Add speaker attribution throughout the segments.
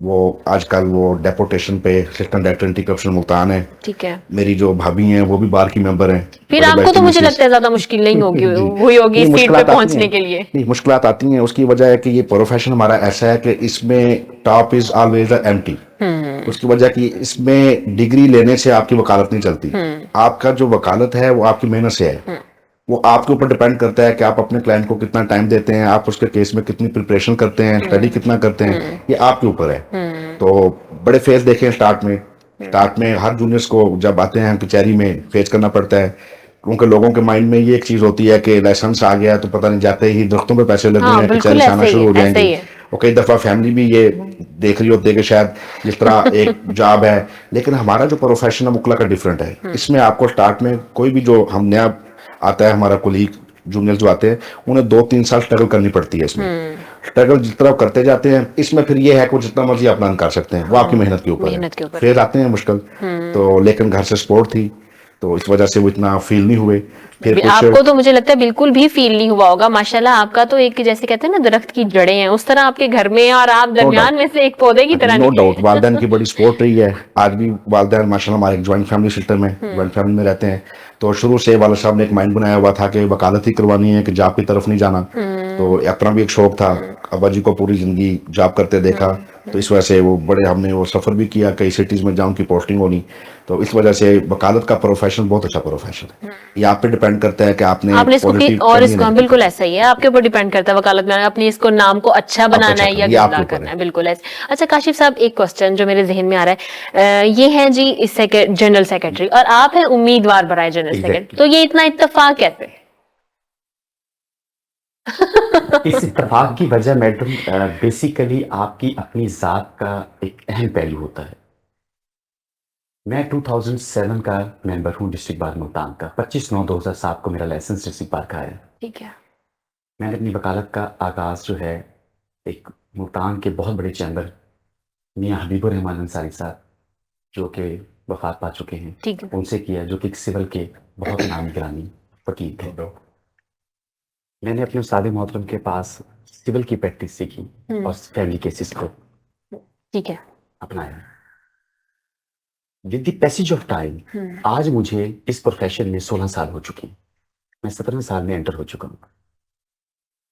Speaker 1: وہ آج کل وہ ڈیپوٹیشن پہ assistant director anti corruption Multan ہے.
Speaker 2: ٹھیک ہے.
Speaker 1: میری جو بھابھی ہیں وہ بھی بار کی ممبر ہیں.
Speaker 2: پھر آپ کو تو مجھے لگتا ہے زیادہ مشکل نہیں ہوئی ہوگی اس سیٹ پہ پہنچنے کے لیے.
Speaker 1: نہیں, مشکلات آتی ہیں. اس کی وجہ ہے کہ یہ پروفیشن ہمارا ایسا ہے کہ اس میں ٹاپ از آلویز ایمٹی. اس کی وجہ کہ اس میں ڈگری لینے سے آپ کی وکالت نہیں چلتی. آپ کا جو وکالت ہے وہ آپ کی محنت سے ہے. وہ آپ کے اوپر ڈیپینڈ کرتا ہے کہ آپ اپنے کلائنٹ کو کتنا ٹائم دیتے ہیں, آپ اس کے کیس میں کتنی پریپریشن کرتے ہیں, اسٹڈی کتنا کرتے ہیں, یہ آپ کے اوپر ہے. تو بڑے فیز دیکھیں اسٹارٹ میں ہر جونیئرس کو جب آتے ہیں کچہری میں فیس کرنا پڑتا ہے, کیونکہ لوگوں کے مائنڈ میں یہ ایک چیز ہوتی ہے کہ لائسنس آ گیا تو پتہ نہیں جاتے ہی درختوں پہ پیسے لگنے ہیں, کچہری سے آنا شروع ہو جائیں گے. اور کئی دفعہ فیملی بھی یہ دیکھ رہی ہوتی ہے کہ شاید جس طرح ایک جاب ہے, لیکن ہمارا جو پروفیشن ہے وکلا کا ڈفرینٹ ہے. اس میں آپ کو اسٹارٹ میں کوئی بھی جو ہم نیا آتا ہے, ہمارا کولیگ جونیئر جو آتے ہیں, انہیں 2-3 سال اسٹرگل کرنی پڑتی ہے. اس میں اسٹرگل جس طرح کرتے جاتے ہیں, اس میں پھر یہ ہے کہ جتنا مرضی آپ لرن کر سکتے ہیں, وہ آپ کی محنت کے اوپر ہے. پھر آتے ہیں مشکل تو, لیکن گھر سے سپورٹ تھی تو اس وجہ سے وہ اتنا فیل نہیں ہوئے.
Speaker 2: آپ کو تو مجھے لگتا ہے بالکل بھی فیل نہیں ہوا ہوگا. ماشاءاللہ آپ کا تو ایک جیسے کہتے ہیں نا درخت کی جڑیں ہیں, اس طرح آپ کے گھر میں اور آپ درمیان میں سے ایک پودے کی طرح.
Speaker 1: نو ڈاؤٹ والدین کی بڑی سپورٹ رہی ہے. آج بھی والدین ماشاءاللہ ہمارے ایک جوائنٹ فیملی سسٹم ہے, جوائنٹ فیملی میں رہتے ہیں. تو شروع سے والد صاحب نے ایک مائنڈ بنایا ہوا تھا کہ وکالت ہی کروانی ہے, کہ جاب کی طرف نہیں جانا. تو اپنا بھی ایک شوق تھا. ابا جی کو پوری زندگی جاب کرتے دیکھا, تو اس وجہ سے وہ بڑے, ہم نے وہ سفر بھی کیا کئی سٹیز میں جہاں ان کی پوسٹنگ ہونی. تو اس وجہ سے وکالت کا پروفیشن بہت اچھا پروفیشن ہے. یہ آپ پہ ڈیپینڈ کرتا ہے کہ آپ نے
Speaker 2: اس کو اور اس کو بالکل ایسا ہی ہے, آپ کے اوپر ڈیپینڈ کرتا ہے وکالت میں اپنی اس کو نام کو اچھا بنانا ہے یا گندا کرنا ہے. بالکل ایسا. اچھا کاشف صاحب, ایک کوسچن جو میرے ذہن میں آ رہا ہے, یہ ہے جی جنرل سیکرٹری اور آپ ہیں امیدوار برائے جنرل سیکرٹری, تو یہ اتنا اتفاق کیسے؟
Speaker 3: اس اتفاق کی وجہ میڈم بیسیکلی آپ کی اپنی ذات کا ایک اہم پہلو ہوتا ہے. میں 2007 کا ممبر ہوں ڈسٹرکٹ بار ملتان کا. 25/9/2007 کو میرا لائسنس ڈسٹرکٹ بار کا ہے.
Speaker 2: ٹھیک ہے.
Speaker 3: میں نے اپنی وکالت کا آغاز جو ہے ایک ملتان کے بہت بڑے چیمبر میاں حبیب الرحمان انصاری صاحب, جو کہ وفات پا چکے ہیں, ان سے کیا, جو کہ سول کے بہت نامی گرامی وکیل تھے. میں نے اپنے استاد محترم کے پاس سول کی پریکٹس سیکھی اور فیملی کیسز کو
Speaker 2: ٹھیک ہے
Speaker 3: اپنایا. With the passage of time آج مجھے اس پروفیشن میں 16 سال ہو چکی. میں 17 سال میں انٹر ہو چکا ہوں.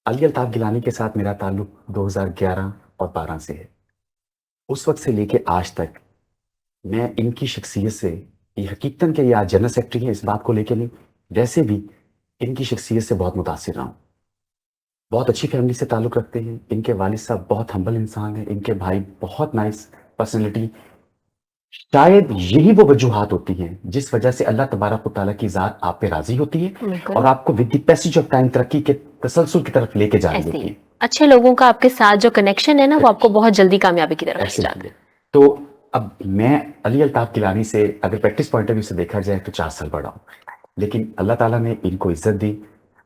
Speaker 3: علی الطاف گیلانی کے ساتھ میرا تعلق 2011 اور 12 سے ہے. اس وقت سے لے کے آج تک میں ان کی شخصیت سے, یہ حقیقتاً کہ یہ آج جنرل سیکرٹری ہیں اس بات کو لے کے نہیں, ویسے بھی ان کی شخصیت سے بہت متاثر رہا ہوں. بہت اچھی فیملی سے تعلق رکھتے ہیں. ان کے والد صاحب بہت ہمبل انسان ہیں. ان کے بھائی بہت نائس پرسنالٹی. شاید یہی وہ وجوہات ہوتی ہیں جس وجہ سے اللہ تبارک و تعالیٰ کی ذات آپ پہ راضی ہوتی ہے اور آپ کو with the passage of time ترقی کے تسلسل کی طرف لے کے جانے دیتی ہے.
Speaker 2: اچھے لوگوں کا آپ کے ساتھ جو کنیکشن ہے نا, وہ آپ کو بہت جلدی کامیابی کی طرف لے جاتا ہے.
Speaker 3: تو اب میں علی الطاف گیلانی سے اگر پریکٹس پوائنٹ آف ویو سے دیکھا جائے تو 4 سال بڑا ہوں, لیکن اللہ تعالیٰ نے ان کو عزت دی.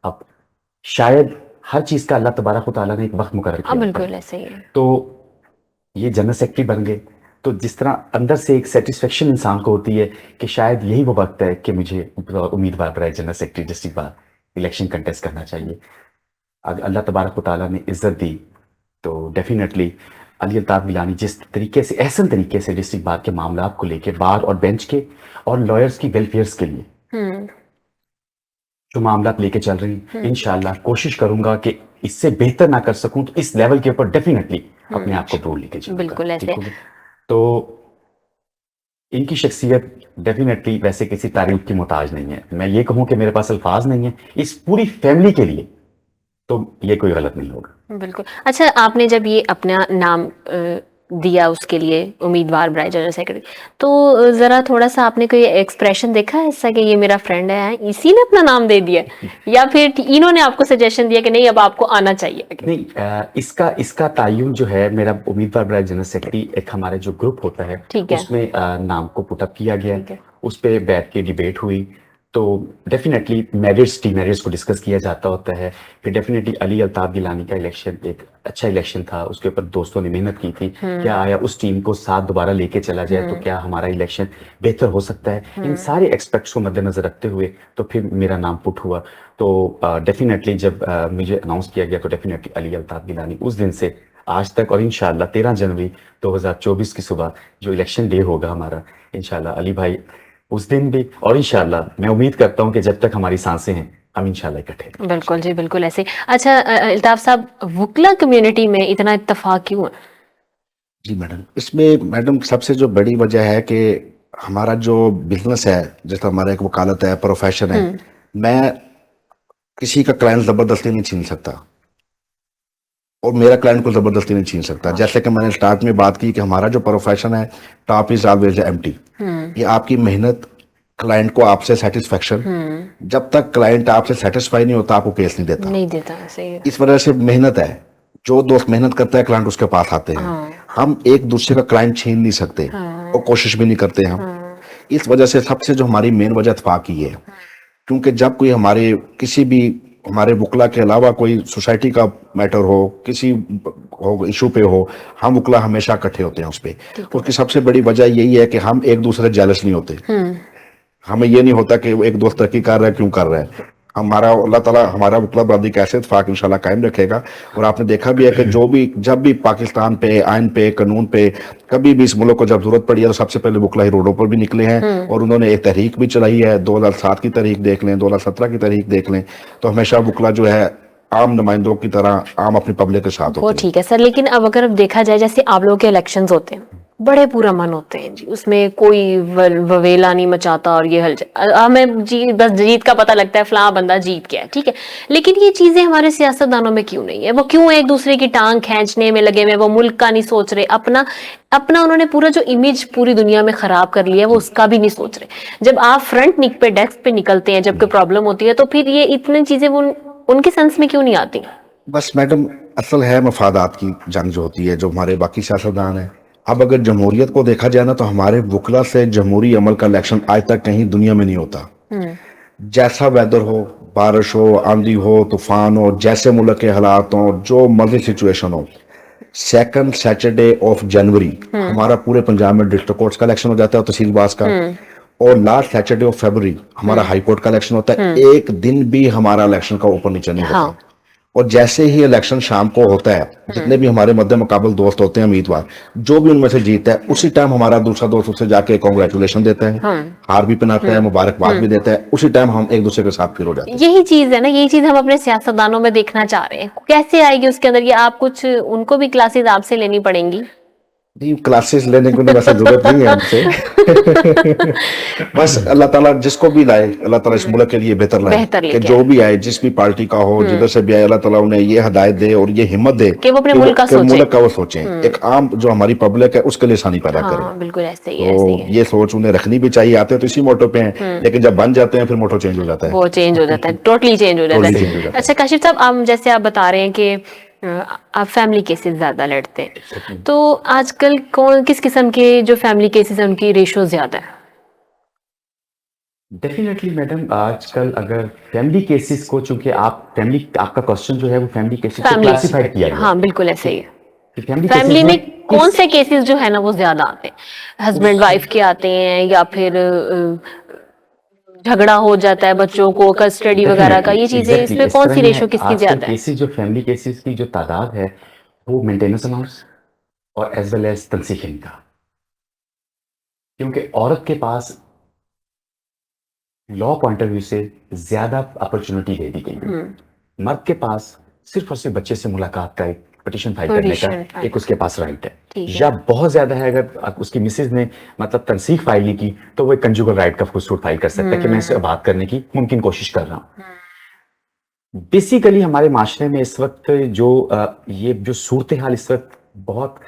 Speaker 3: اب شاید ہر چیز کا اللہ تبارک و تعالیٰ نے ایک وقت مقرر کیا.
Speaker 2: بالکل ایسے ہی ہے.
Speaker 3: تو یہ جنرل سیکرٹری بن گئے, تو جس طرح اندر سے ایک سیٹسفیکشن انسان کو ہوتی ہے کہ شاید یہی وہ وقت ہے کہ مجھے امیدوار برائے general secretary district bar election contest کرنا چاہیے. اگر اللہ تبارک و تعالیٰ نے عزت دی تو ڈیفینیٹلی علی الطاف گیلانی جس طریقے سے, احسن طریقے سے ڈسٹرکٹ بار کے معاملات کو لے کے, بار اور بینچ کے اور لائرز کی ویلفیئرز کے لیے جو معاملات لے کے چل رہی ہیں, انشاءاللہ کوشش کروں گا کہ اس سے بہتر نہ کر سکوں تو اس لیول کے اوپر ڈیفینیٹلی اپنے آپ کو دور لے کے جاؤں.
Speaker 2: بالکل ایسے.
Speaker 3: تو ان کی شخصیت ڈیفینیٹلی ویسے کسی تعریف کی محتاج نہیں ہے. میں یہ کہوں کہ میرے پاس الفاظ نہیں ہیں اس پوری فیملی کے لیے, تو یہ کوئی غلط نہیں ہوگا.
Speaker 2: بالکل. اچھا آپ نے جب یہ اپنا نام دیا اس کے لیے امیدوار برائے جنرل سیکرٹری, تو ذرا تھوڑا سا آپ نے کوئی ایکسپریشن دیکھا ہے ایسا کہ یہ میرا فرینڈ ہے, اسی نے اپنا نام دے دیا, یا پھر انہوں نے آپ کو سجیشن دیا کہ نہیں اب آپ کو آنا چاہیے؟
Speaker 3: نہیں, اس کا تعین جو ہے میرا امیدوار برائے جنرل سیکرٹری, ایک ہمارا جو گروپ ہوتا ہے اس میں نام کو پٹ اپ کیا گیا, اس پہ بیٹھ کے ڈیبیٹ ہوئی. تو ڈیفینیٹلی میرٹس ٹی میرٹس کو ڈسکس کیا جاتا ہوتا ہے. پھر ڈیفینیٹلی علی الطاف گیلانی کا الیکشن ایک اچھا الیکشن تھا, اس کے اوپر دوستوں نے محنت کی تھی. کیا آیا اس ٹیم کو ساتھ دوبارہ لے کے چلا جائے تو کیا ہمارا الیکشن بہتر ہو سکتا ہے. ان سارے ایکسپیکٹس کو مد نظر رکھتے ہوئے تو پھر میرا نام پٹ ہوا. تو ڈیفینیٹلی جب مجھے اناؤنس کیا گیا تو ڈیفینیٹلی علی الطاف گیلانی اس دن سے آج تک, اور انشاءاللہ 13 جنوری 2024 کی صبح جو الیکشن ڈے ہوگا ہمارا, انشاءاللہ علی بھائی اس دن بھی, اور انشاءاللہ میں امید کرتا ہوں کہ جب تک ہماری سانسیں ہیں ہم انشاءاللہ اکٹھے ہیں.
Speaker 2: بالکل جی, بالکل ایسے. اچھا الطاف صاحب, وکلا کمیونٹی میں اتنا اتفاق کیوں ہے؟
Speaker 1: جی میڈم, اس میں میڈم سب سے جو بڑی وجہ ہے کہ ہمارا جو بزنس ہے, جیسا ہمارا ایک وکالت ہے, پروفیشن ہے, میں کسی کا کلائنٹ زبردستی نہیں چھین سکتا اور میرا کلائنٹ کو زبردستی نہیں چھین سکتا. جیسے کہ میں نے سٹارٹ میں بات کی کہ ہمارا جو پروفیشن ہے, ٹاپ از آلویز ایمٹی. یہ آپ کی محنت, کلائنٹ کو آپ سے سیٹسفیکشن, جب تک کلائنٹ آپ سے سیٹسفائی نہیں ہوتا آپ کو کیس نہیں دیتا. اس وجہ سے محنت ہے, جو دوست محنت کرتا ہے کلائنٹ اس کے پاس آتے ہیں. ہم ایک دوسرے کا کلائنٹ چھین نہیں سکتے اور کوشش بھی نہیں کرتے ہم. اس وجہ سے سب سے جو ہماری مین وجہ اتفاق ہی ہے, کیونکہ جب کوئی ہمارے کسی بھی ہمارے وکلا کے علاوہ کوئی سوسائٹی کا میٹر ہو, کسی ایشو پہ ہو, ہم وکلا ہمیشہ اکٹھے ہوتے ہیں اس پہ. اس کی سب سے بڑی وجہ یہی ہے کہ ہم ایک دوسرے جیلس نہیں ہوتے. ہمیں یہ نہیں ہوتا کہ ایک دوست ترقی کر رہا ہے کیوں کر رہا ہے. ہمارا اللہ تعالیٰ ہمارا وکلا برادری کا ایسے اتفاق انشاءاللہ قائم رکھے گا. اور آپ نے دیکھا بھی ہے کہ جب بھی پاکستان پہ, آئین پہ, قانون پہ کبھی بھی اس ملک کو جب ضرورت پڑی ہے تو سب سے پہلے وکلا ہی روڈوں پر بھی نکلے ہیں, اور انہوں نے ایک تحریک بھی چلائی ہے. 2007 کی تحریک دیکھ لیں, 2017 کی تحریک دیکھ لیں, تو ہمیشہ وکلا جو ہے عام نمائندوں کی طرح عام اپنی پبلک کے ساتھ ہوتے ہیں.
Speaker 2: وہ ٹھیک ہے سر, لیکن اب اگر دیکھا جائے جیسے آپ لوگوں کے الیکشنز ہوتے ہیں, بڑے پورا من ہوتے ہیں جی, اس میں کوئی وویلا نہیں مچاتا اور یہ ہمیں جی بس جیت کا پتہ لگتا ہے فلاں بندہ جیت گیا, ٹھیک ہے. لیکن یہ چیزیں ہمارے سیاست دانوں میں کیوں نہیں ہے؟ وہ کیوں ایک دوسرے کی ٹانگ کھینچنے میں لگے ہوئے, وہ ملک کا نہیں سوچ رہے, اپنا انہوں نے پورا جو امیج پوری دنیا میں خراب کر لیا ہے وہ اس کا بھی نہیں سوچ رہے. جب آپ فرنٹ پہ ڈیسک پہ نکلتے ہیں, جب کوئی پرابلم ہوتی ہے, تو پھر یہ اتنی چیزیں ان کے سینس میں کیوں نہیں آتی؟
Speaker 1: بس میڈم اصل ہے مفادات کی جنگ جو ہوتی ہے, جو ہمارے باقی سیاستدان ہیں. اب اگر جمہوریت کو دیکھا جائے نا, تو ہمارے وکلا سے جمہوری عمل کا الیکشن آج تک کہیں دنیا میں نہیں ہوتا. جیسا ویدر ہو, بارش ہو, آندھی ہو, طوفان ہو, جیسے ملک کے حالات ہوں, جو مرضی situation who, 2 Saturday of January ہمارا پورے پنجاب میں ڈسٹرکٹ کورٹس کا الیکشن ہو جاتا ہے, تحصیل باز کا, اور لاسٹ سیٹرڈے آف فیبروری ہمارا ہائی کورٹ کا الیکشن ہوتا ہے. ایک دن بھی ہمارا الیکشن کا اوپر نیچے نہیں ہوتا. اور جیسے ہی الیکشن شام کو ہوتا ہے, جتنے بھی ہمارے مد مقابل دوست ہوتے ہیں امیدوار, جو بھی ان میں سے جیتا ہے, اسی ٹائم ہمارا دوسرا دوست اسے جا کے کانگریچولیشن دیتا ہے, ہار بھی پہناتا ہے, مبارکباد بھی دیتا ہے. اسی ٹائم ہم ایک دوسرے کے ساتھ پھر ہو جاتے ہیں.
Speaker 2: یہی چیز ہے نا, یہی چیز ہم اپنے سیاستدانوں میں دیکھنا چاہ رہے ہیں. کیسے آئے گی اس کے اندر یہ؟ آپ کچھ ان کو بھی کلاسز آپ سے لینی پڑیں گی.
Speaker 1: کلاسز لینے کی ویسے ضرورت نہیں ہے ہم سے. بس اللہ تعالیٰ جس کو بھی لائے, اللہ تعالیٰ اس ملک کے لیے بہتر لائے, کہ جو بھی آئے, جس بھی پارٹی کا ہو, جدھر سے بھی آئے, اللہ تعالیٰ انہیں یہ ہدایت دے اور یہ ہمت دے
Speaker 2: کہ وہ اپنے ملک
Speaker 1: کا وہ سوچیں. ایک عام جو ہماری پبلک ہے اس کے لیے آسانی پیدا کریں.
Speaker 2: بالکل ایسے ہی.
Speaker 1: تو یہ سوچ انہیں رکھنی بھی چاہیے. آتے تو اسی موٹو پہ ہیں, لیکن جب بن جاتے ہیں پھر موٹو چینج ہو جاتا ہے.
Speaker 2: وہ چینج ہو جاتا ہے, ٹوٹلی چینج ہو جاتا ہے. اچھا کاشف صاحب, جیسے آپ بتا رہے ہیں کہ آپ فیملی کیسز زیادہ لڑتے ہیں, تو آج کل کس قسم کے جو فیملی کیسز ہیں ان کی ریشو زیادہ ہے؟
Speaker 3: ڈیفینیٹلی میڈم, آج کل اگر فیملی کیسز کو, چونکہ آپ کا کوسچن جو ہے وہ فیملی کیسز کو کلاسیفائی کیا گیا.
Speaker 2: ہاں بالکل ایسے ہی ہے. فیملی میں کون سے کیسز جو ہے نا وہ زیادہ آتے ہیں؟ ہسبینڈ وائف کے آتے ہیں, یا پھر جھگڑا ہو جاتا ہے بچوں کو, کسٹڈی وغیرہ کا, یہ چیزیں اس میں کون سی ریشو کس کی زیادہ ہے؟
Speaker 3: کیسز جو فیملی کیسز کی جو تعداد ہے وہ مینٹیننس اماؤنٹس اور ایز ویل ایز تنسیخ کا, کیونکہ عورت کے پاس لا پوائنٹ آف ویو سے زیادہ اپرچونٹی دے دی گئی. مرد کے پاس صرف اور صرف بچے سے ملاقات کا ایک پٹیشن فائل کرنے کا ایک اس کے پاس رائٹ ہے, یا بہت زیادہ ہے اگر اس کی مسز نے مطلب تنسیخ فائل نہیں کی تو وہ ایک کنجوگل رائٹ کا سوٹ فائل کر سکتا ہے کہ میں اسے بات کرنے کی ممکن کوشش کر رہا ہوں. بیسیکلی ہمارے معاشرے میں اس وقت یہ جو صورتحال اس وقت بہت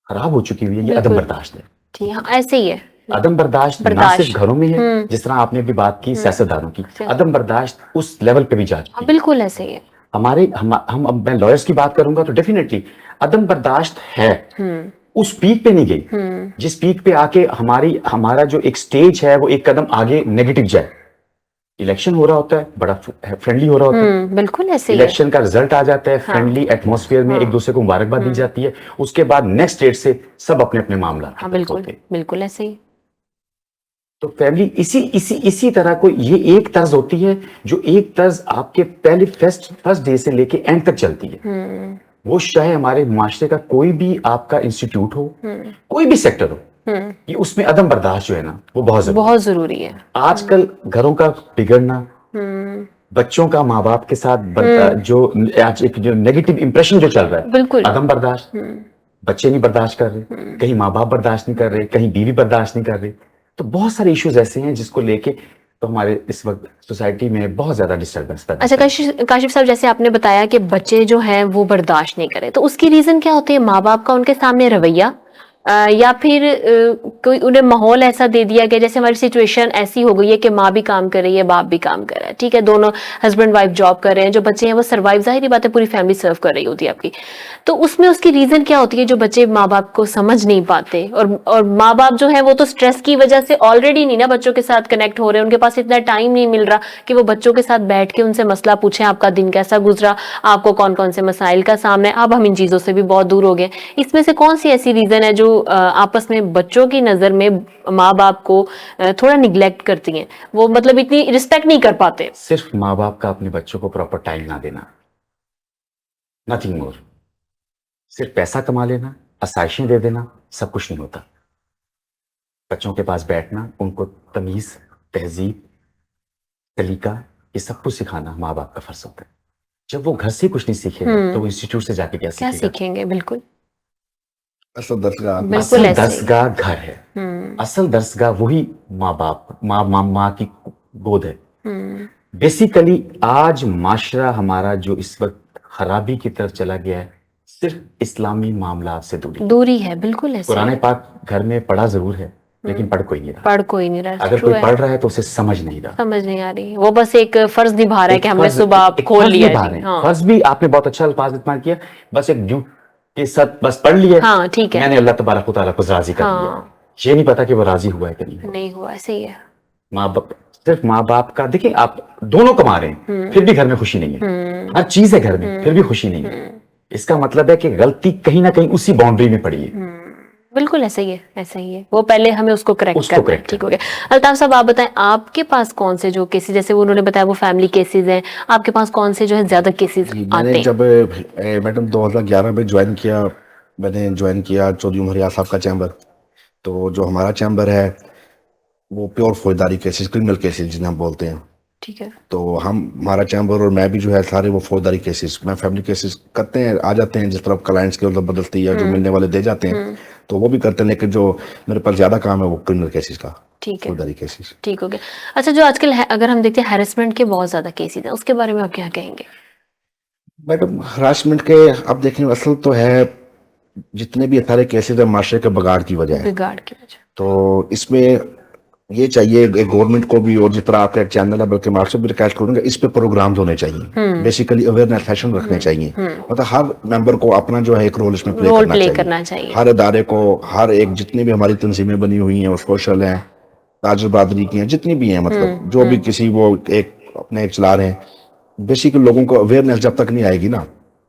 Speaker 3: خراب ہو چکی ہوئی ہے, یہ عدم برداشت ہے.
Speaker 2: ایسے ہی ہے. عدم
Speaker 3: برداشت نہ صرف گھروں میں ہے, جس طرح آپ نے بھی بات کی سیاستدانوں کی, عدم برداشت اس لیول پہ بھی جا چکی ہے.
Speaker 2: بالکل ایسے ہی ہے.
Speaker 3: اب میں لائرز کی بات کروں گا تو ڈیفینیٹلی عدم برداشت ہے. اس پیک پہ نہیں گئی جس پیک پہ آ کے ہمارا جو ایک سٹیج ہے وہ ایک قدم آگے نیگیٹو جائے. الیکشن ہو رہا ہوتا ہے, بڑا فرینڈلی ہو رہا ہوتا ہے,
Speaker 2: بالکل ایسے ہی.
Speaker 3: الیکشن کا رزلٹ آ جاتا ہے, فرینڈلی ایٹماسفیئر میں ایک دوسرے کو مبارکباد دی جاتی ہے, اس کے بعد نیکسٹ اسٹیج سے سب اپنے اپنے معاملات.
Speaker 2: بالکل ایسے ہی.
Speaker 3: تو فیملی اسی طرح کو یہ ایک طرز ہوتی ہے جو ایک طرز آپ کے پہلے فرسٹ ڈے سے لے کے اینڈ تک چلتی ہے. وہ چاہے ہمارے معاشرے کا کوئی بھی آپ کا انسٹیٹیوٹ ہو, کوئی بھی سیکٹر ہو, یہ اس میں عدم برداشت جو ہے نا وہ بہت
Speaker 2: ضروری ہے.
Speaker 3: آج کل گھروں کا بگڑنا, بچوں کا ماں باپ کے ساتھ جو آج ایک جو نیگیٹو امپریشن جو چل رہا ہے,
Speaker 2: بالکل
Speaker 3: عدم برداشت, بچے نہیں برداشت کر رہے, کہیں ماں باپ برداشت نہیں کر رہے, کہیں بیوی برداشت نہیں کر رہے. تو بہت سارے ایشوز ایسے ہیں جس کو لے کے تو ہمارے اس وقت سوسائٹی میں بہت زیادہ ڈسٹربنس تھا.
Speaker 2: اچھا کاشف صاحب, جیسے آپ نے بتایا کہ بچے جو ہیں وہ برداشت نہیں کرے, تو اس کی ریزن کیا ہوتی ہے؟ ماں باپ کا ان کے سامنے رویہ, یا پھر کوئی انہیں ماحول ایسا دے دیا گیا, جیسے ہماری سچویشن ایسی ہو گئی ہے کہ ماں بھی کام کر رہی ہے, باپ بھی کام کر رہا ہے, ٹھیک ہے, دونوں ہسبینڈ وائف جاب کر رہے ہیں, جو بچے ہیں وہ سروائیو, ظاہری بات ہے پوری فیملی سرو کر رہی ہوتی ہے آپ کی, تو اس میں اس کی ریزن کیا ہوتی ہے جو بچے ماں باپ کو سمجھ نہیں پاتے؟ اور ماں باپ جو ہے وہ تو سٹریس کی وجہ سے آلریڈی نہیں نا بچوں کے ساتھ کنیکٹ ہو رہے ہیں, ان کے پاس اتنا ٹائم نہیں مل رہا کہ وہ بچوں کے ساتھ بیٹھ کے ان سے مسئلہ پوچھیں, آپ کا دن کیسا گزرا, آپ کو کون کون سے مسائل کا سامنا ہے. اب ہم ان چیزوں سے بھی بہت دور ہو گئے. اس میں سے کون سی ایسی ریزن ہے جو آپس میں بچوں کی نظر میں ماں باپ کو تھوڑا نگلیکٹ کرتی ہیں, وہ مطلب اتنی رسپیکٹ نہیں کر پاتے؟
Speaker 3: صرف ماں باپ کا اپنے بچوں کو پراپر ٹائم نہ دینا, نتھنگ مور. صرف پیسہ کما لینا, آسائشیں دے دینا, سب کچھ نہیں ہوتا. بچوں کے پاس بیٹھنا, ان کو تمیز, تہذیب, طریقہ, یہ سب کچھ سکھانا ماں باپ کا فرض ہوتا ہے. جب وہ گھر سے کچھ نہیں سیکھے گا تو وہ انسٹیٹیوٹ سے جا کے کیا
Speaker 2: سیکھیں گے؟ بالکل
Speaker 1: اصل درسگاہ
Speaker 2: بالکل ایسے ہی.
Speaker 3: درسگاہ گھر ہے, اصل درسگاہ وہی ماں باپ, ماں کی گود ہے. بیسیکلی آج معاشرہ ہمارا جو اس وقت خرابی کی طرف چلا گیا ہے, صرف اسلامی معاملات سے
Speaker 2: دوری ہے. بالکل ایسے.
Speaker 3: قرآن پاک گھر میں پڑھا ضرور ہے لیکن پڑھ کوئی نہیں رہا.
Speaker 2: رہا.
Speaker 3: اگر کوئی پڑھ رہا ہے تو اسے سمجھ نہیں
Speaker 2: آ رہی, وہ بس ایک فرض نبھا رہا ہے کہ ہم نے صبح کھول لیا ہے.
Speaker 3: فرض بھی آپ نے بہت اچھا الفاظ استعمال کیا, بس ایک جو کے ساتھ بس پڑھ لیا,
Speaker 2: ہاں ٹھیک ہے,
Speaker 3: میں نے اللہ تبارک و تعالیٰ کو راضی کر دیا, یہ نہیں پتا کہ وہ راضی ہوا ہے کہ نہیں
Speaker 2: ہوا. ایسے ہی ہے.
Speaker 3: صرف ماں باپ کا دیکھیں, آپ دونوں کما رہے ہیں پھر بھی گھر میں خوشی نہیں ہے, ہر چیز ہے گھر میں پھر بھی خوشی نہیں ہے. اس کا مطلب ہے کہ غلطی کہیں نہ کہیں اسی باؤنڈری میں پڑی ہے.
Speaker 2: بالکل ایسا ہی ہے, ایسا ہی ہے. وہ پہلے ہمیں اس کو کریکٹ کرنا ہے. ٹھیک ہو گیا. الطاف صاحب آپ بتائیں, آپ کے پاس کون سے جو کیسز, جیسے انہوں نے بتایا وہ فیملی کیسز ہیں, آپ کے پاس کون سے جو ہے زیادہ کیسز آتے ہیں؟
Speaker 1: جب میڈم 2011 میں جوائن کیا, میں نے جوائن کیا چودھری عمر یار صاحب کا چیمبر. تو جو ہمارا چیمبر ہے وہ پیور فوجداری کیسز, کرمنل کیسز جنہیں ہم بولتے ہیں.
Speaker 2: ٹھیک ہے. تو
Speaker 1: ہمارا چیمبر اور میں بھی جو ہے سارے وہ فوجداری کیسز, میں فیملی کیسز کرتے ہیں, آ جاتے ہیں جس طرح کلائنٹس کے بدلتی ہے, جو ملنے والے دے جاتے ہیں تو وہ بھی کرتے ہیں, لیکن جو میرے پاس زیادہ کام ہے وہ کرمنل کیسز کا, فوجداری کیسز.
Speaker 2: ٹھیک ہو گیا. اچھا, جو آج کل اگر ہم دیکھتے ہیں ہیرسمنٹ کے بہت زیادہ کیسز ہیں, اس کے بارے میں آپ کیا کہیں گے؟
Speaker 1: میڈم ہراسمنٹ کے اب دیکھیں اصل تو ہے جتنے بھی سارے کیسز ہیں معاشرے کے بگاڑ کی وجہ ہے. تو اس میں یہ چاہیے گورنمنٹ کو بھی, اور جس طرح آپ کا ایک چینل ہے بلکہ میں آپ سے بھی ریکویسٹ کروں گا, اس پہ پروگرامز ہونے چاہیے, بیسیکلی اویئرنیس سیشن رکھنے چاہیے. مطلب ہر ممبر کو اپنا جو ہے ایک رول اس میں پلے کرنا چاہیے. ہر ادارے کو, ہر ایک جتنی بھی ہماری تنظیمیں بنی ہوئی ہیں, وہ سوشل ہیں, تاجر برادری کی ہیں, جتنی بھی ہیں, مطلب جو بھی کسی وہ ایک اپنے چلا رہے ہیں, بیسیکلی لوگوں کو اویئرنیس جب تک نہیں آئے گی نا,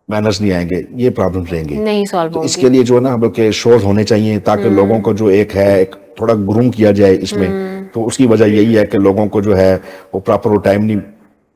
Speaker 1: مینرز نہیں آئیں گے, یہ پرابلمز رہیں گے. تو اس کے لیے جو ہے نا بلکہ شوز ہونے چاہیے تاکہ لوگوں کو جو ایک ہے ایک تھوڑا گروم کیا جائے اس میں. تو اس کی وجہ یہی ہے کہ لوگوں کو جو ہے وہ پراپر ٹائم نہیں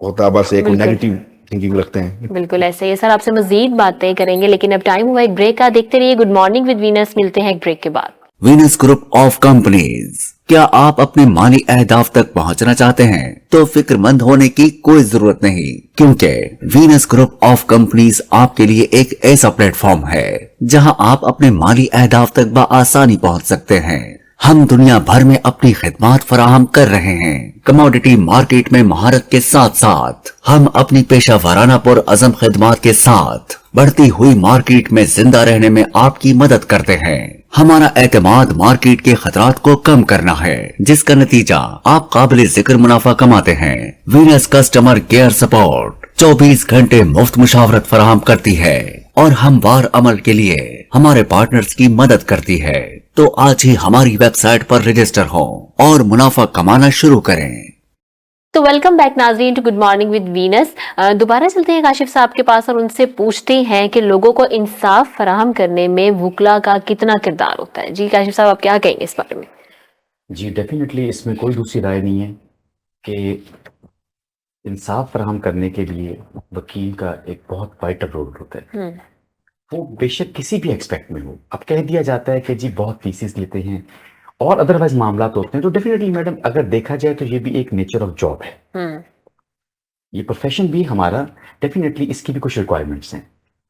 Speaker 1: ہوتا, بس ایک نیگیٹو تھنکنگ رکھتے ہیں.
Speaker 2: بالکل ایسے ہی. سر آپ سے مزید باتیں کریں گے لیکن اب ٹائم ہوا ایک بریک کا. دیکھتے رہیے گڈ مارننگ ود وینس, ملتے ہیں ایک بریک کے بعد.
Speaker 4: وینس گروپ آف کمپنیز, کیا آپ اپنے مالی اہداف تک پہنچنا چاہتے ہیں تو فکر مند ہونے کی کوئی ضرورت نہیں, کیونکہ وینس گروپ آف کمپنیز آپ کے لیے ایک ایسا پلیٹ فارم ہے جہاں آپ اپنے مالی اہداف تک بآسانی پہنچ سکتے ہیں. ہم دنیا بھر میں اپنی خدمات فراہم کر رہے ہیں. کموڈٹی مارکیٹ میں مہارت کے ساتھ ساتھ ہم اپنی پیشہ ورانہ پر عزم خدمات کے ساتھ بڑھتی ہوئی مارکیٹ میں زندہ رہنے میں آپ کی مدد کرتے ہیں. ہمارا اعتماد مارکیٹ کے خطرات کو کم کرنا ہے, جس کا نتیجہ آپ قابل ذکر منافع کماتے ہیں. وینس کسٹمر کیئر سپورٹ 24 گھنٹے مفت مشاورت فراہم کرتی ہے اور ہموار عمل کے لیے ہمارے پارٹنرز کی مدد کرتی ہے. تو آج ہی ہماری ویب سائٹ پر رجسٹر ہوں اور منافع کمانا شروع کریں.
Speaker 2: تو ویلکم بیک ناظرین to good morning with Vince. دوبارہ چلتے ہیں کاشف صاحب کے پاس اور ان سے پوچھتے ہیں کہ لوگوں کو انصاف فراہم کرنے میں وکلا کا کتنا کردار ہوتا ہے. جی کاشف صاحب آپ کیا کہیں گے اس بارے میں؟
Speaker 3: جی ڈیفینیٹلی اس میں کوئی دوسری رائے نہیں ہے کہ انصاف فراہم کرنے کے لیے وکیل کا ایک بہت وائٹل رول ہوتا ہے. وہ بے شک کسی بھی ایکسپیکٹ میں ہو. اب کہہ دیا جاتا ہے کہ جی بہت فیسز لیتے ہیں اور ادروائز معاملات ہوتے ہیں, تو ڈیفینیٹلی میڈم اگر دیکھا جائے تو یہ بھی ایک نیچر آف جاب ہے. یہ پروفیشن بھی ہمارا ڈیفینیٹلی اس کی بھی کچھ ریکوائرمنٹس ہیں.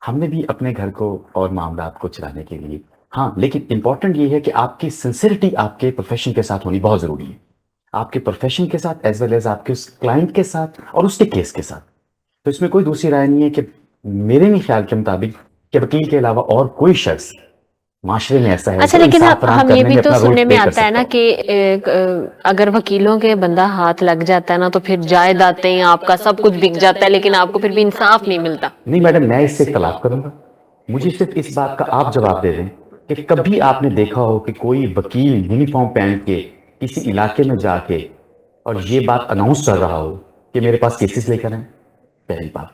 Speaker 3: ہم نے بھی اپنے گھر کو اور معاملات کو چلانے کے لیے, ہاں لیکن امپورٹنٹ یہ ہے کہ آپ کی سنسیئرٹی آپ کے پروفیشن کے ساتھ ہونی بہت ضروری ہے. آپ کے پروفیشن کے ساتھ ایز ویل ایز آپ کے اس کلائنٹ کے ساتھ اور اس کے کیس کے ساتھ. تو اس میں کوئی دوسری رائے نہیں ہے کہ میرے نہیں خیال کے مطابق کہ وکیل کے علاوہ اور کوئی شخص معاشرے میں ایسا ہے.
Speaker 2: اچھا لیکن ہم یہ بھی تو سننے میں آتا ہے نا کہ اگر وکیلوں کے بندہ ہاتھ لگ جاتا ہے نا تو پھر جائیدادیں ہیں, آپ کا سب کچھ بک جاتا ہے, لیکن آپ کو پھر بھی انصاف نہیں ملتا.
Speaker 3: نہیں میڈم, میں اس سے اختلاف کروں گا. مجھے صرف اس بات کا آپ جواب دے دیں کہ کبھی آپ نے دیکھا ہو کہ کوئی وکیل یونیفارم پہن کے کسی علاقے میں جا کے اور یہ بات اناؤنس کر رہا ہو کہ میرے پاس کیسز لے کر آئیں؟ پہلی بات,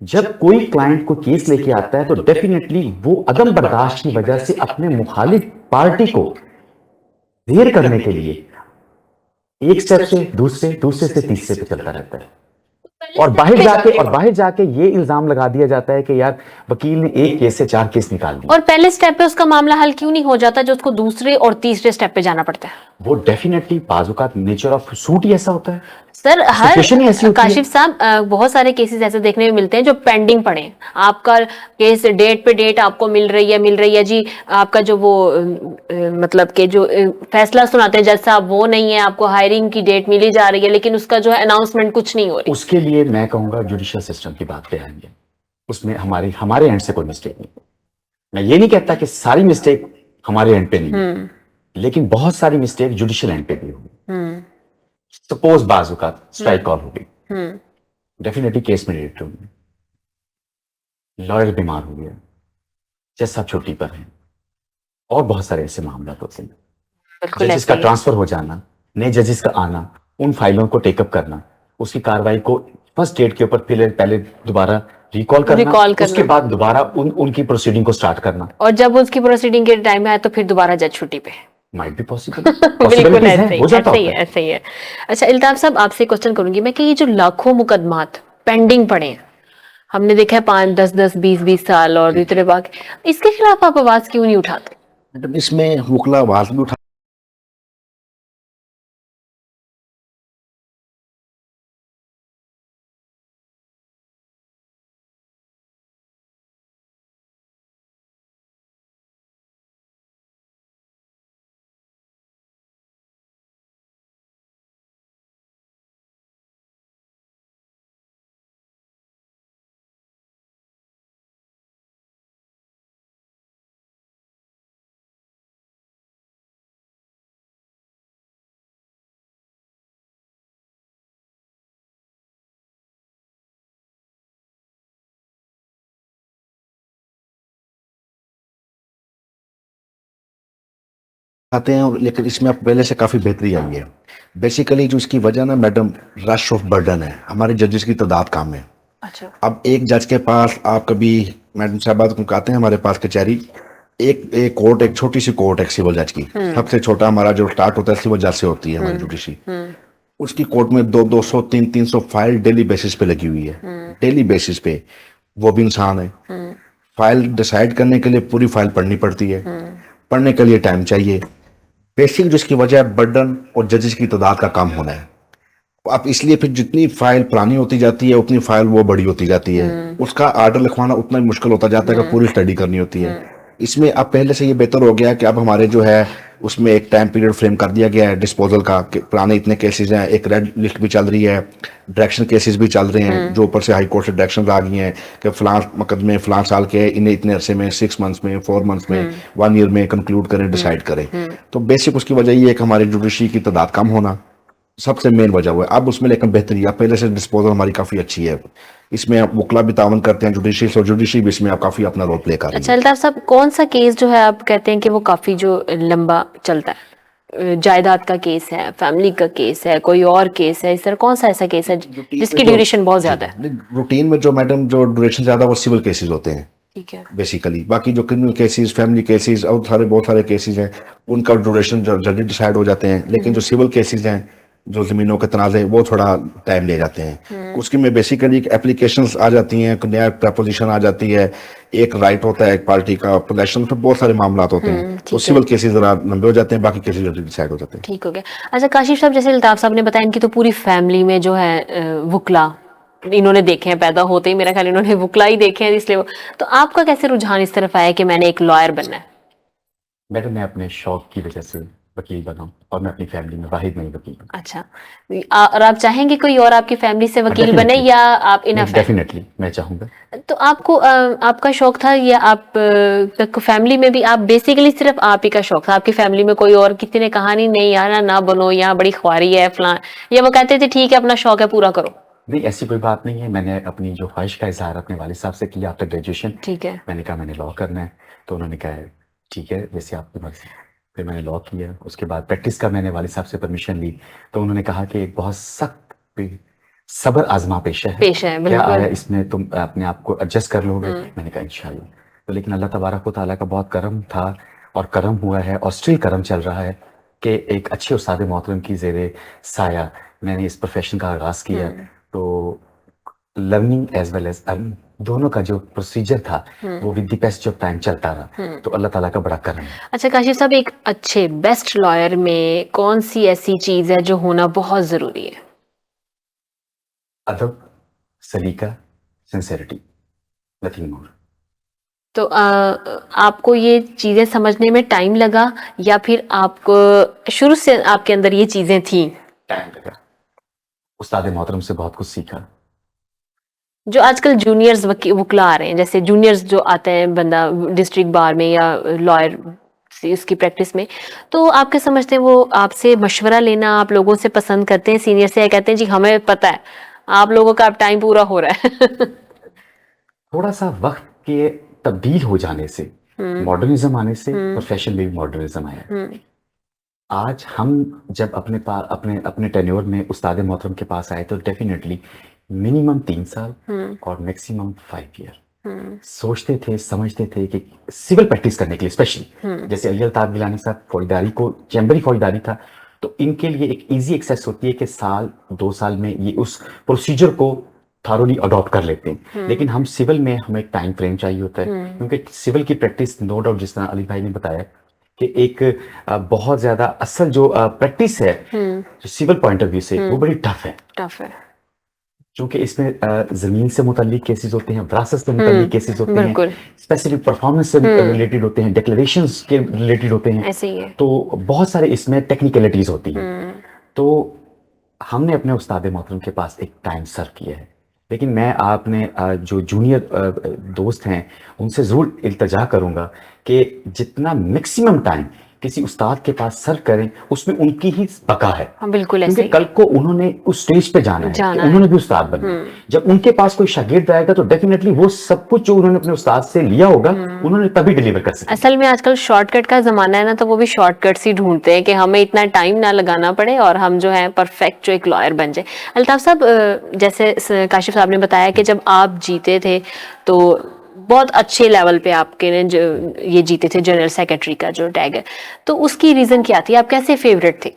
Speaker 3: جب کوئی کلائنٹ کو کیس لے کے آتا ہے تو ڈیفینیٹلی وہ عدم برداشت کی وجہ سے اپنے مخالف پارٹی کو دیر کرنے کے لیے ایک سٹیپ سے دوسرے سے تیسرے پہ چلتا رہتا ہے. اور باہر جا کے یہ الزام لگا دیا جاتا ہے کہ یار وکیل نے ایک کیس سے 4 کیس نکال دی.
Speaker 2: اور پہلے سٹیپ پہ اس کا معاملہ حل کیوں نہیں ہو جاتا جو اس کو دوسرے اور تیسرے سٹیپ پہ جانا پڑتا ہے؟
Speaker 3: وہ ڈیفینیٹلی بعض اوقات نیچر آف سوٹ ہی ایسا ہوتا ہے.
Speaker 2: سر کاشف صاحب بہت سارے کیسز ایسے دیکھنے میں ملتے ہیں جو پینڈنگ پڑے ہیں. آپ کا کیس ڈیٹ پہ ڈیٹ آپ کو مل رہی ہے جی, آپ کا جو وہ مطلب کہ جو فیصلہ سناتے ہیں جج صاحب وہ نہیں ہے, آپ کو ہائرنگ کی ڈیٹ ملی جا رہی ہے لیکن اس کا جو ہے اناؤنسمنٹ کچھ نہیں ہو رہی.
Speaker 3: اس کے لیے میں کہوں گا جوڈیشل سسٹم کی بات پہ آئیں گے, اس میں ہمارے اینڈ سے کوئی مسٹیک نہیں. میں یہ نہیں کہتا کہ ساری مسٹیک ہمارے اینڈ پہ نہیں ہے, لیکن بہت ساری مسٹیک جوڈیشل اینڈ پہ بھی ہوگی. سپوز بعض اوقات اسٹرائک کال ہو گئی, ڈیفینیٹلی کیس میں ڈیٹ ہوگی, لائر بیمار ہو گیا, جج صاحب چھٹی پر ہیں, اور بہت سارے ایسے معاملات ہوتے ہیں. ججز کا ٹرانسفر ہو جانا, نئے ججز کا آنا, ان فائلوں کو ٹیک اپ کرنا, اس کی کاروائی کو فرسٹ ڈیٹ کے اوپر پہلے دوبارہ ریکال کرنا, اس کے بعد دوبارہ ان کی پروسیڈنگ کو سٹارٹ کرنا,
Speaker 2: اور جب اس کی پروسیڈنگ کے ٹائم آئے تو پھر دوبارہ جج چھٹی پہ.
Speaker 3: might be possible.
Speaker 2: بالکل ایسا ہی ہے. اچھا الطاف صاحب آپ سے کوشچن کروں گی میں کہ یہ جو لاکھوں مقدمات پینڈنگ پڑے ہیں, ہم نے دیکھا ہے 5, 10, 20 سال اور دوسرے باقی, اس کے خلاف آپ آواز کیوں نہیں اٹھاتے؟
Speaker 1: اس میں وکلا آواز بھی اٹھا آتے ہیں, لیکن اس میں اب پہلے سے کافی بہتری آئی ہے. بیسیکلی جو اس کی وجہ نا میڈم رش آف برڈن ہے, ہمارے ججز کی تعداد کم ہے.
Speaker 2: اچھا,
Speaker 1: اب ایک جج کے پاس آپ کبھی میڈم صاحبات کو آتے ہیں ہمارے پاس کچہری, ایک کورٹ, ایک چھوٹی سی کورٹ ہے سول جج کی, سب سے چھوٹا ہمارا جو سٹارٹ ہوتا ہے سول جج سے ہوتی ہے ہماری جوڈیشری. اس کی کورٹ میں 200 300 فائل ڈیلی بیسس پہ لگی ہوئی ہے, ڈیلی بیسس پہ. وہ بھی انسان ہے, فائل ڈیسائیڈ کرنے کے لیے پوری فائل پڑھنی پڑتی ہے, پڑھنے کے لیے ٹائم چاہیے. بیسک جو اس کی وجہ ہے برڈن اور ججز کی تعداد کا کم ہونا ہے. اب اس لیے پھر جتنی فائل پرانی ہوتی جاتی ہے اتنی فائل وہ بڑی ہوتی جاتی ہے, اس کا آرڈر لکھوانا اتنا ہی مشکل ہوتا جاتا ہے کہ پوری اسٹڈی کرنی ہوتی ہے. اس میں اب پہلے سے یہ بہتر ہو گیا کہ اب ہمارے جو ہے اس میں ایک ٹائم پیریڈ فریم کر دیا گیا ہے ڈسپوزل کا, کہ پرانے اتنے کیسز ہیں, ایک ریڈ لسٹ بھی چل رہی ہے, ڈائریکشن کیسز بھی چل رہے ہیں جو اوپر سے ہائی کورٹ سے ڈائریکشن آ گئی ہیں کہ فلاں مقدمے فلاں سال کے انہیں اتنے عرصے میں 6 months میں 4 months میں 1 year میں کنکلوڈ کریں, ڈیسائیڈ کریں. تو بیسک اس کی وجہ یہ ہے کہ ہماری جوڈیشری کی تعداد کم ہونا سب سے مین وجہ ہوا ہے. اب اس میں لیکن بہتری ہے, پہلے سے ڈسپوزل ہماری کافی اچھی ہے, اس میں وکلا بھی تعاون کرتے ہیں جوڈیشری سے, اور جوڈیشری بھی اس میں آپ کافی اپنا رول پلے کر رہی ہے.
Speaker 2: اچھا الطاف صاحب کون سا کیس جو ہے آپ کہتے ہیں کہ وہ کافی جو لمبا چلتا ہے؟ جائیداد کا کیس ہے, فیملی کا کیس ہے, کوئی اور کیس ہے, اس طرح کون سا ایسا کیس ہے جس کی ڈیوریشن بہت زیادہ ہے؟
Speaker 1: روٹین میں جو میڈم جو ڈیوریشن زیادہ وہ سول کیسز ہوتے ہیں
Speaker 2: ٹھیک ہے
Speaker 1: بیسیکلی. باقی جو کرمنل کیسز, فیملی کیسز اور بہت سارے کیسز ہیں ان کا ڈیوریشن جلدی ڈیسائیڈ ہو جاتے ہیں. لیکن جو سول کیسز ہیں جو زمینوں کے تنازع وہ تھوڑا ٹائم لے جاتے ہیں. اس کی میں بیسیکلی اپلیکیشنز آ جاتی ہیں, ایک نیا پریپوزیشن آ جاتی ہے, ایک رائٹ ہوتا ہے ایک پارٹی کا, الیکشن پہ بہت سارے معاملات ہوتے ہیں, تو سول کیسز ذرا لمبے ہو جاتے ہیں, باقی کیسز ڈیسائیڈ ہو جاتے ہیں.
Speaker 2: ٹھیک ہو گیا. اچھا کاشف صاحب, جیسے الطاف صاحب نے بتایا ان کی تو پوری فیملی میں جو ہے وکلا انہوں نے دیکھے ہیں, پیدا ہوتے ہی میرا خیال انہوں نے وکلا ہی دیکھے ہیں, اس لیے تو آپ کا کیسے رجحان اس طرف آیا کہ میں نے ایک لائر بننا ہے؟
Speaker 3: میڈم میں اپنے شوق کی وجہ سے وکیل بنا ہوں, اور میں اپنی فیملی میں واحد نہیں وکیل ہوں.
Speaker 2: اچھا, اور آپ چاہیں گے کوئی اور آپ کی فیملی سے وکیل بنے یا آپ انف ہیں؟
Speaker 3: ڈیفینیٹلی میں چاہوں گا.
Speaker 2: تو آپ کو آپ کا شوق تھا یا آپ فیملی میں بھی آپ بیسیکلی صرف آپ ہی کا شوق تھا, آپ کی فیملی میں کوئی اور کسی نے کہا نہیں یار نہ بنو, یہاں بڑی خواری ہے فلاں, یا وہ کہتے تھے ٹھیک ہے اپنا شوق ہے پورا کرو؟
Speaker 3: نہیں, ایسی کوئی بات نہیں ہے. میں نے اپنی جو خواہش کا اظہار اپنے والد صاحب سے کیا آفٹر گریجویشن.
Speaker 2: ٹھیک ہے.
Speaker 3: میں نے کہا میں نے لاء کرنا ہے, تو انہوں نے کہا ٹھیک ہے جیسے آپ کی مرضی. پھر میں نے لاء کیا. اس کے بعد پریکٹس کا میں نے والد صاحب سے پرمیشن لی, تو انہوں نے کہا کہ ایک بہت سخت صبر آزما پیشہ ہے, کیا آیا اس میں تم اپنے آپ کو ایڈجسٹ کر لو گے؟ میں نے کہا انشاءاللہ. تو لیکن اللہ تبارک و تعالیٰ کا بہت کرم تھا, اور کرم ہوا ہے, اور اسٹل کرم چل رہا ہے کہ ایک اچھے استاد محترم کی زیر سایہ میں نے اس پروفیشن کا آغاز کیا. تو learning as well as earning دونوں کا جو پروسیجر تھا وہ with the best of time چلتا رہا, تو اللہ تعالیٰ کا بڑا کرم ہے.
Speaker 2: اچھا کاشف صاحب, ایک اچھے بیسٹ لائر میں کون سی ایسی چیز ہے جو ہونا بہت ضروری ہے؟
Speaker 3: ادب, سلیقہ, سنسیریٹی, نتھنگ مور.
Speaker 2: تو آپ کو یہ چیزیں سمجھنے میں ٹائم لگا یا پھر آپ کو شروع سے آپ کے اندر یہ چیزیں تھیں؟
Speaker 3: ٹائم لگا. استاد محترم سے بہت کچھ سیکھا.
Speaker 2: جو آج کل جونیئرز وکلا آ رہے ہیں, جیسے جونیئرز جو آتے ہیں بندہ ڈسٹرکٹ بار میں یا لائر اس کی پریکٹس میں, تو آپ کے سمجھتے ہیں وہ آپ سے مشورہ لینا آپ لوگوں سے پسند کرتے ہیں, سینئر سے کہتے ہیں جی ہمیں پتہ ہے آپ لوگوں کا اب ٹائم پورا ہو رہا ہے؟
Speaker 3: تھوڑا سا وقت کے تبدیل ہو جانے سے, ماڈرنزم آنے سے پروفیشن میں بھی ماڈرنزم آیا. آج ہم جب اپنے ٹینیور میں استاد محترم کے پاس آئے تو ڈیفینیٹلی منیمم 3 سال اور میکسیمم 5 ایئر سوچتے تھے, سمجھتے تھے کہ سول پریکٹس کرنے کے لیے اسپیشلی جیسے علی الطاف گیلانی صاحب فوجداری کو چیمبری فوجداری تھا, تو ان کے لیے ایک ایزی ایکسیس ہوتی ہے کہ 1-2 سال میں یہ اس پروسیجر کو تھارولی اڈاپٹ کر لیتے ہیں. لیکن ہم سول میں ہمیں ٹائم فریم چاہیے ہوتا ہے, کیونکہ سول کی پریکٹس نو ڈاؤٹ جس طرح علی بھائی نے بتایا کہ ایک بہت زیادہ اصل جو پریکٹس ہے سول پوائنٹ آف ویو سے وہ بڑی ٹف ہے, چونکہ اس میں زمین سے متعلق کیسز ہوتے ہیں, وراثت سے متعلق کیسز ہوتے ہیں, اسپیسیفک پرفارمنس سے ریلیٹڈ ہوتے ہیں, ڈیکلریشنز کے ریلیٹڈ ہوتے ہیں, تو بہت سارے اس میں ٹیکنیکلٹیز ہوتی ہیں. تو ہم نے اپنے استاد محترم کے پاس ایک ٹائم سرو کیا ہے. لیکن میں آپ نے جو جونیئر دوست ہیں ان سے ضرور التجا کروں گا کہ جتنا میکسیمم ٹائم کسی استاد کے پاس سرو کریں اس میں ان کی ہی بقا ہے.
Speaker 2: بالکل,
Speaker 3: کیونکہ کل کو انہوں نے اس سٹیج پہ جانا ہے کہ انہوں نے بھی استاد بننا. جب ان کے پاس کوئی شاگرد آئے گا تو ڈیفینیٹلی وہ سب کچھ جو انہوں نے اپنے استاد سے لیا ہوگا انہوں نے تبھی ڈیلیور کر سکے.
Speaker 2: اصل میں آج کل شارٹ کٹ کا زمانہ ہے نا, تو وہ بھی شارٹ کٹس ہی ڈھونڈتے ہیں کہ ہمیں اتنا ٹائم نہ لگانا پڑے اور ہم جو ہے پرفیکٹ جو ایک لائر بن جائے. الطاف صاحب, جیسے کاشف صاحب نے بتایا کہ جب آپ جیتے تھے تو بہت اچھے لیول پہ آپ کے یہ جیتے تھے جنرل سیکرٹری کا جو ٹیگ ہے, تو اس کی ریزن کیا تھی؟ آپ کیسے فیوریٹ تھے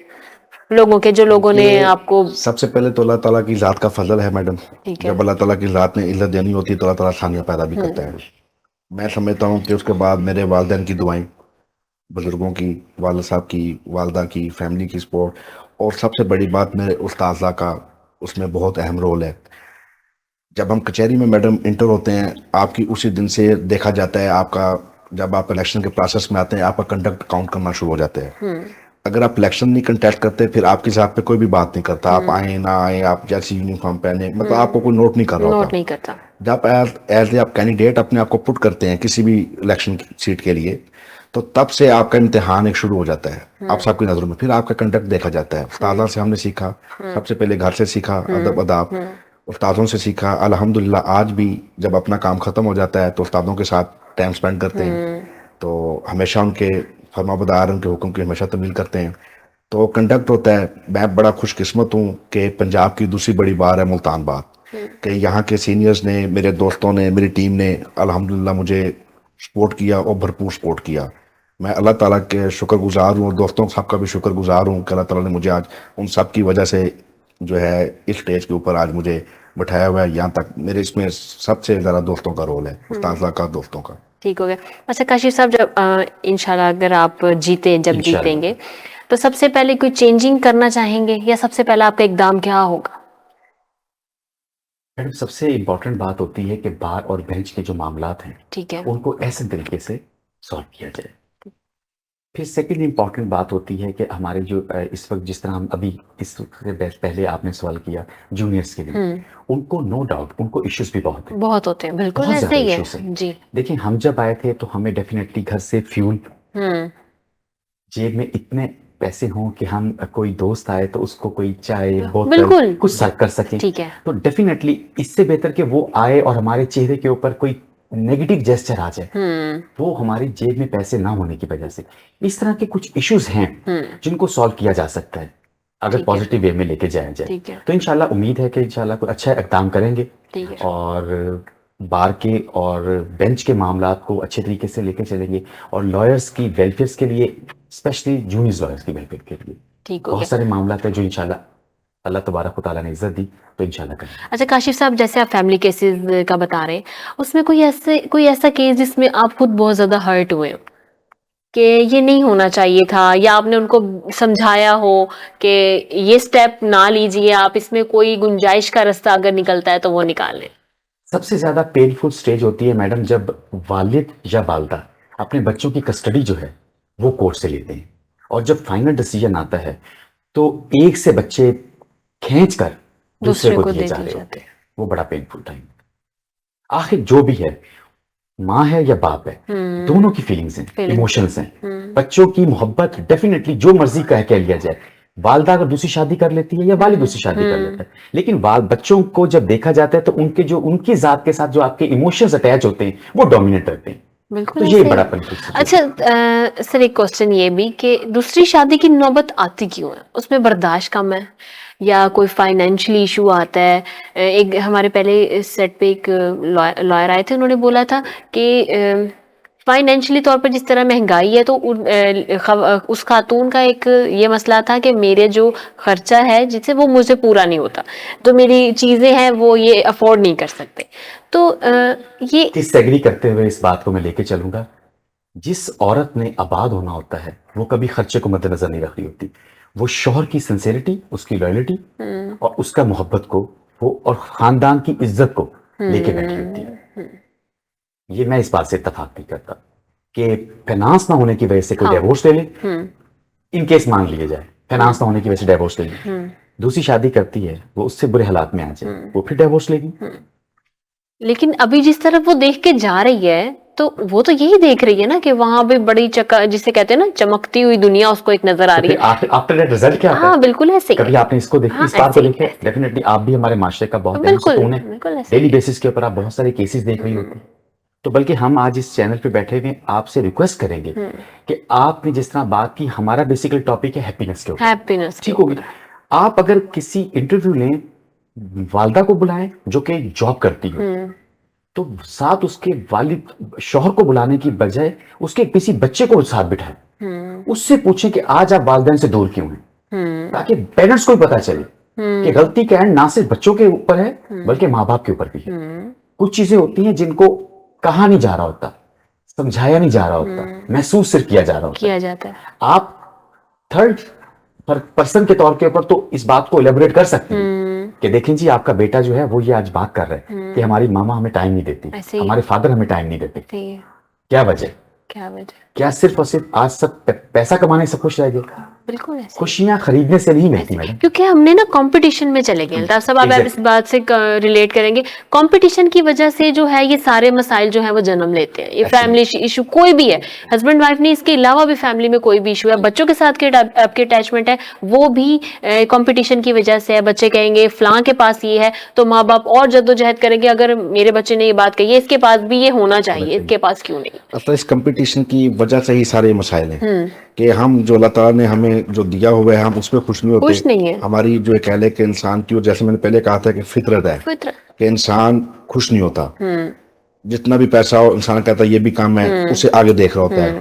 Speaker 2: لوگوں کے, جو لوگوں نے آپ کو؟
Speaker 1: سب سے پہلے تو اللہ تعالیٰ کی ذات کا فضل ہے میڈم. جب اللہ تعالیٰ کی ذات نے عزت دینی ہوتی ہے تو اللہ تعالیٰ آسانیاں پیدا بھی کرتا ہے. میں سمجھتا ہوں کہ اس کے بعد میرے والدین کی دعائیں, بزرگوں کی, والد صاحب کی, والدہ کی, فیملی کی سپورٹ, اور سب سے بڑی بات میرے استاذہ کا اس میں بہت اہم رول ہے. جب ہم کچہری میں میڈم انٹر ہوتے ہیں آپ کی اسی دن سے دیکھا جاتا ہے آپ کا, جب آپ الیکشن کے پروسیس میں آتے ہیں آپ کا کنڈکٹ کاؤنٹ کرنا شروع ہو جاتا ہے. اگر آپ الیکشن نہیں کنٹیکٹ کرتے پھر آپ کی ذات پہ کوئی بھی بات نہیں کرتا, آپ آئیں نہ آئیں, آپ جیسی یونیفارم پہنے, مطلب آپ کو کوئی نوٹ نہیں کر رہا ہوتا. جب ایز اے آپ کینڈیڈیٹ اپنے آپ کو پٹ کرتے ہیں کسی بھی الیکشن سیٹ کے لیے تو تب سے آپ کا امتحان ایک شروع ہو جاتا ہے آپ سب کی نظروں میں. پھر آپ کا کنڈکٹ دیکھا جاتا ہے. استاذہ سے ہم نے سیکھا, سب سے پہلے گھر سے سیکھا ادب اداب, استادوں سے سیکھا. الحمدللہ آج بھی جب اپنا کام ختم ہو جاتا ہے تو استادوں کے ساتھ ٹائم سپینڈ کرتے ہیں, تو ہمیشہ ان کے فرما بردار, ان کے حکم کی ہمیشہ تمیل کرتے ہیں. تو کنڈکٹ ہوتا ہے. میں بڑا خوش قسمت ہوں کہ پنجاب کی دوسری بڑی بار ہے ملتان بات, کہ یہاں کے سینئرز نے, میرے دوستوں نے, میری ٹیم نے الحمدللہ مجھے سپورٹ کیا اور بھرپور سپورٹ کیا. میں اللہ تعالیٰ کے شکر گزار ہوں اور دوستوں سب کا بھی شکر گزار ہوں کہ اللہ تعالیٰ نے مجھے آج ان سب کی وجہ سے جو ہے اس اسٹیج کے اوپر آج مجھے بٹھایا ہوا ہے یہاں تک. میرے اس میں سب سے زیادہ دوستوں کا رول ہے, استاذہ کا, دوستوں کا.
Speaker 2: ٹھیک ہو گیا. اچھا کاشف صاحب, جب انشاءاللہ اگر آپ جیتیں گے تو سب سے پہلے کوئی چینجنگ کرنا چاہیں گے, یا سب سے پہلا آپ کا اقدام کیا ہوگا؟
Speaker 3: میڈم سب سے امپورٹنٹ بات ہوتی ہے کہ بار اور بینچ کے جو معاملات ہیں
Speaker 2: ٹھیک ہے,
Speaker 3: ان کو ایسے طریقے سے سالو کیا جائے. پھر سیکنڈ امپورٹنٹ بات ہوتی ہے کہ ہمارے جو اس وقت جس طرح ہم ابھی اس سے پہلے آپ نے سوال کیا جونیئرس کے لیے, ان کو نو ڈاؤٹ ان کو ایشوز بھی بہت
Speaker 2: ہوتے ہیں. بالکل ایسے ہی ہے جی.
Speaker 3: دیکھیں ہم جب آئے تھے تو ہمیں ڈیفینیٹلی گھر سے فیول, جیب میں اتنے پیسے ہوں کہ ہم کوئی دوست آئے تو اس کو کوئی چائے بوتل کچھ سرو کر سکیں.
Speaker 2: ٹھیک ہے,
Speaker 3: تو ڈیفینیٹلی اس سے بہتر کہ وہ آئے اور ہمارے چہرے کے اوپر کوئی نیگیٹو جیسچر آ جائے, وہ ہماری جیب میں پیسے نہ ہونے کی وجہ سے. اس طرح کے کچھ ایشوز ہیں جن کو سالو کیا جا سکتا ہے اگر پازیٹیو وے میں لے کے جایا جائے. تو انشاءاللہ امید ہے کہ انشاءاللہ کوئی اچھا اقدام کریں گے اور بار کے اور بینچ کے معاملات کو اچھے طریقے سے لے کے چلیں گے, اور لائرز کی ویلفیئرس کے لیے, اسپیشلی جونیئر لائرز کی ویلفیئر کے لیے بہت سارے معاملات ہیں جو انشاءاللہ اللہ تبارک و تعالیٰ نے عزت دی تو انشاءاللہ کریں.
Speaker 2: اچھا کاشف صاحب, جیسے آپ فیملی کیسز کا بتا رہے ہیں, اس میں کوئی ایسا کیس جس میں آپ خود بہت زیادہ ہرٹ ہوئے ہو کہ یہ نہیں ہونا چاہیے تھا, یا آپ نے ان کو سمجھایا ہو کہ یہ سٹیپ نہ لیجئے, آپ اس میں کوئی گنجائش کا رستہ اگر نکلتا ہے تو وہ نکال لیں؟
Speaker 3: سب سے زیادہ پینفل سٹیج ہوتی ہے میڈم جب والد یا والدہ اپنے بچوں کی کسٹڈی جو ہے وہ کورٹ سے لیتے ہیں, اور جب فائنل ڈیسیجن آتا ہے تو ایک سے بچے کھینچ کر دوسرے کو دیے جا رہے ہوتے ہیں. وہ بڑا پینفل ٹائم. آخر جو بھی ہے, ماں ہے یا باپ ہے, دونوں کی فیلنگز ہیں, ایموشنز ہیں. بچوں کی محبت ڈیفینیٹلی جو مرضی کہہ لیا جائے, والدہ اگر دوسری شادی کر لیتی ہے یا والد دوسری شادی کر لیتا ہے, لیکن بچوں کو جب دیکھا جاتا ہے تو ان کی ذات کے ساتھ جو آپ کے ایموشنز اٹیچ ہوتے ہیں وہ ڈومینیٹ رہتے ہیں.
Speaker 2: بالکل.
Speaker 3: تو یہ بڑا پینفل.
Speaker 2: اچھا سر, ایک کوسچن یہ بھی کہ دوسری شادی کی نوبت آتی کیوں ہے؟ اس میں برداشت کم ہے, یا کوئی فائنینشلی ایشو آتا ہے؟ ایک ہمارے پہلے سیٹ پہ ایک لائر آئے تھے, انہوں نے بولا تھا کہ فائنینشلی طور پر جس طرح مہنگائی ہے تو اس خاتون کا ایک یہ مسئلہ تھا کہ میرے جو خرچہ ہے جس سے وہ مجھے پورا نہیں ہوتا, تو میری چیزیں ہیں وہ یہ افورڈ نہیں کر سکتے. تو یہ
Speaker 3: ڈس ایگری کرتے ہوئے اس بات کو میں لے کے چلوں گا, جس عورت نے آباد ہونا ہوتا ہے وہ کبھی خرچے کو مد نظر نہیں رکھ رہی ہوتی. وہ شوہر کی سنسیریٹی, اس کی لائلٹی اور اس کا محبت کو وہ اور خاندان کی عزت کو لے کے بیٹھی ہوتی ہے. یہ میں اس بات سے اتفاق نہیں کرتا کہ فائنانس نہ ہونے کی وجہ سے کوئی ڈیورس لے لے, ان کیس مان لیے جائے فائنانس نہ ہونے کی وجہ سے ڈیورس لے لے, دوسری شادی کرتی ہے وہ اس سے برے حالات میں آ جائے وہ پھر ڈیورس لے گی.
Speaker 2: لیکن ابھی جس طرف وہ دیکھ کے جا رہی ہے تو وہ تو یہی دیکھ رہی ہے نا کہ وہاں پہ بڑی جسے کہتے ہیں نا چمکتی ہوئی دنیا اس کو ایک نظر آ رہی ہے.
Speaker 3: آفٹر دیٹ رزلٹ کیا
Speaker 2: ہاں بالکل ایسے
Speaker 3: کبھی آپ نے اس کو دیکھا, اس بات کو دیکھا, ڈیفینیٹلی آپ بھی ہمارے معاشرے کا بہت اہم ستون ہے. ڈیلی بیسس کے اوپر آپ بہت سارے کیسز دیکھ رہی ہوتی ہیں. تو بلکہ ہم آج اس چینل پہ بیٹھے ہوئے آپ سے ریکویسٹ کریں گے کہ آپ نے جس طرح بات کی, ہمارا بیسیکل ٹاپک ہے ہیپینس کے اوپر,
Speaker 2: ہیپینس,
Speaker 3: ٹھیک ہوگی. آپ اگر کسی انٹرویو لیں, والدہ کو بلائیں جو کہ جاب کرتی ہو, تو ساتھ اس کے والد شوہر کو بلانے کی بجائے اس کے کسی بچے کو ساتھ بٹھائیں, اس سے پوچھیں کہ آج آپ والدین سے دور کیوں ہیں, تاکہ پیرنٹس کو بھی پتا چلے کہ غلطی کا اینڈ نہ صرف بچوں کے اوپر ہے بلکہ ماں باپ کے اوپر بھی ہے. کچھ چیزیں ہوتی ہیں جن کو کہا نہیں جا رہا ہوتا, سمجھایا نہیں جا رہا ہوتا, محسوس صرف کیا جا رہا ہوتا,
Speaker 2: کیا جاتا ہے.
Speaker 3: آپ تھرڈ پرسن کے طور کے اوپر تو اس بات کو ایلیبوریٹ کر سکتے ہیں کہ دیکھیں جی آپ کا بیٹا جو ہے وہ یہ آج بات کر رہا ہے کہ ہماری ماما ہمیں ٹائم نہیں دیتی, ہمارے فادر ہمیں ٹائم نہیں دیتے. کیا وجہ, کیا صرف اور صرف آج سب پیسہ کمانے سے خوش رہ گئے؟
Speaker 2: بالکل
Speaker 3: خوشیاں خریدنے سے نہیں ملتی میڈم,
Speaker 2: کیونکہ ہم نے نا کمپٹیشن میں چلے گئے. الطاف صاحب آپ اس بات سے ریلیٹ کریں گے, کمپٹیشن کی وجہ سے جو ہے یہ سارے مسائل جو ہیں وہ جنم لیتے ہیں. یہ فیملی ایشو کوئی بھی ہے, ہسبینڈ وائف نہیں, اس کے علاوہ بھی فیملی میں کوئی بھی ایشو ہے, بچوں کے ساتھ آپ کے اٹیچمنٹ ہے وہ بھی کمپٹیشن کی وجہ سے ہے. بچے کہیں گے فلاں کے پاس یہ ہے تو ماں باپ اور جدوجہد کریں گے, اگر میرے بچے نے یہ بات کہی ہے اس کے پاس بھی یہ ہونا چاہیے, اس کے پاس کیوں نہیں.
Speaker 1: اصل اس کمپٹیشن کی وجہ سے ہی سارے مسائل ہیں کہ ہم جو اللہ تعالیٰ نے ہمیں جو دیا ہوا ہے ہم اس میں خوش نہیں ہوتے.
Speaker 2: خوش نہیں ہے.
Speaker 1: ہماری جو کہہ لے کہ انسان کی, اور جیسے میں نے پہلے کہا تھا کہ فطرت ہے کہ انسان خوش نہیں ہوتا. جتنا بھی پیسہ ہو انسان کہتا ہے یہ بھی کام ہے, اسے آگے دیکھ رہا ہوتا ہے.